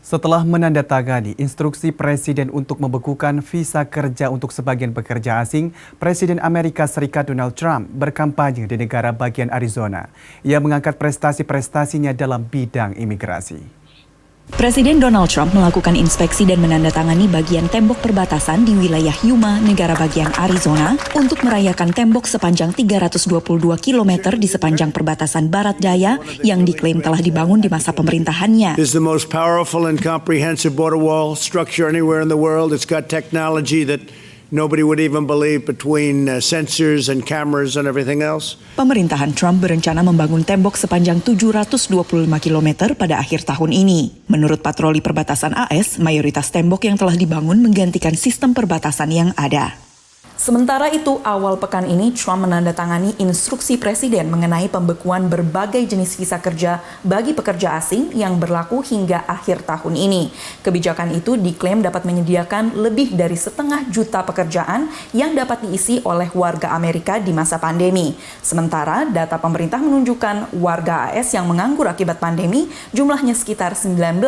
Setelah menandatangani instruksi Presiden untuk membekukan visa kerja untuk sebagian pekerja asing, Presiden Amerika Serikat Donald Trump berkampanye di negara bagian Arizona. Ia mengangkat prestasi-prestasinya dalam bidang imigrasi. Presiden Donald Trump melakukan inspeksi dan menandatangani bagian tembok perbatasan di wilayah Yuma, negara bagian Arizona, untuk merayakan tembok sepanjang 322 km di sepanjang perbatasan barat daya yang diklaim telah dibangun di masa pemerintahannya. This is the most powerful and comprehensive border wall structure anywhere in the world. It's got technology that nobody would even believe between sensors and cameras and everything else. Pemerintahan Trump berencana membangun tembok sepanjang 725 km pada akhir tahun ini. Menurut patroli perbatasan AS, mayoritas tembok yang telah dibangun menggantikan sistem perbatasan yang ada. Sementara itu, awal pekan ini Trump menandatangani instruksi Presiden mengenai pembekuan berbagai jenis visa kerja bagi pekerja asing yang berlaku hingga akhir tahun ini. Kebijakan itu diklaim dapat menyediakan lebih dari 500,000 pekerjaan yang dapat diisi oleh warga Amerika di masa pandemi. Sementara data pemerintah menunjukkan warga AS yang menganggur akibat pandemi jumlahnya sekitar 19,5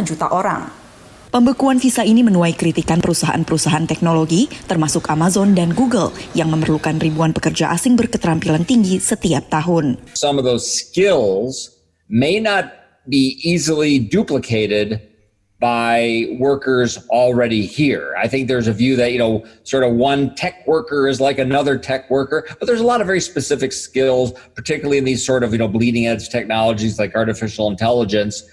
juta orang. Pembekuan visa ini menuai kritikan perusahaan-perusahaan teknologi, termasuk Amazon dan Google, yang memerlukan ribuan pekerja asing berketerampilan tinggi setiap tahun. Some of those skills may not be easily duplicated by workers already here. I think there's a view that, sort of one tech worker is like another tech worker, but there's a lot of very specific skills, particularly in these sort of, bleeding edge technologies like artificial intelligence,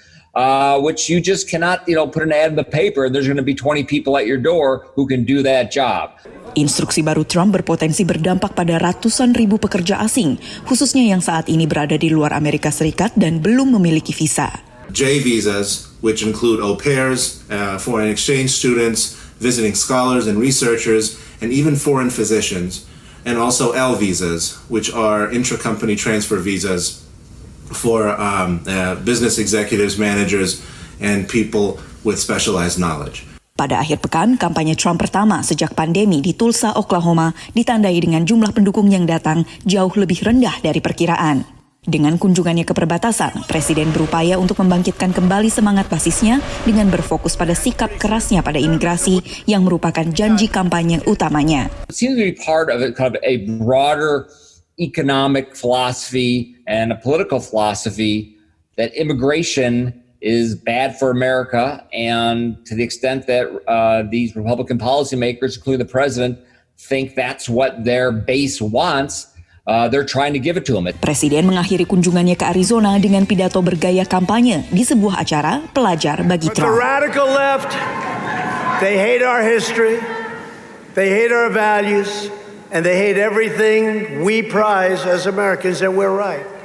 which you just cannot, put an ad in the paper and there's going to be 20 people at your door who can do that job. Instruksi baru Trump berpotensi berdampak pada ratusan ribu pekerja asing, khususnya yang saat ini berada di luar Amerika Serikat dan belum memiliki visa. J visas, which include au pairs, foreign exchange students, visiting scholars and researchers, and even foreign physicians, and also L visas, which are intra-company transfer visas for business executives, managers, and people with specialized knowledge. Pada akhir pekan, kampanye Trump pertama sejak pandemi di Tulsa, Oklahoma, ditandai dengan jumlah pendukung yang datang jauh lebih rendah dari perkiraan. Dengan kunjungannya ke perbatasan, Presiden berupaya untuk membangkitkan kembali semangat basisnya dengan berfokus pada sikap kerasnya pada imigrasi yang merupakan janji kampanye utamanya. It seems to be part of a broader economic philosophy and a political philosophy that immigration is bad for America, and to the extent that these Republican policymakers, including the president, think that's what their base wants, they're trying to give it to them. Presiden mengakhiri kunjungannya ke Arizona dengan pidato bergaya kampanye di sebuah acara pelajar bagi Trump. The radical left, they hate our history, they hate our values, and they hate everything we prize as Americans, and we're right.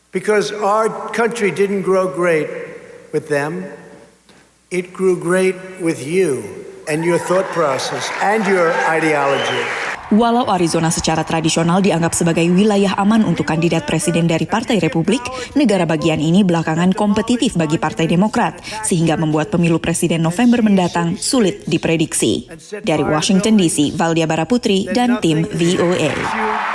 Because our country didn't grow great with them. It grew great with you and your thought process and your ideology. Walau Arizona secara tradisional dianggap sebagai wilayah aman untuk kandidat presiden dari Partai Republik, negara bagian ini belakangan kompetitif bagi Partai Demokrat, sehingga membuat pemilu presiden November mendatang sulit diprediksi. Dari Washington DC, Valdia Baraputri dan tim VOA.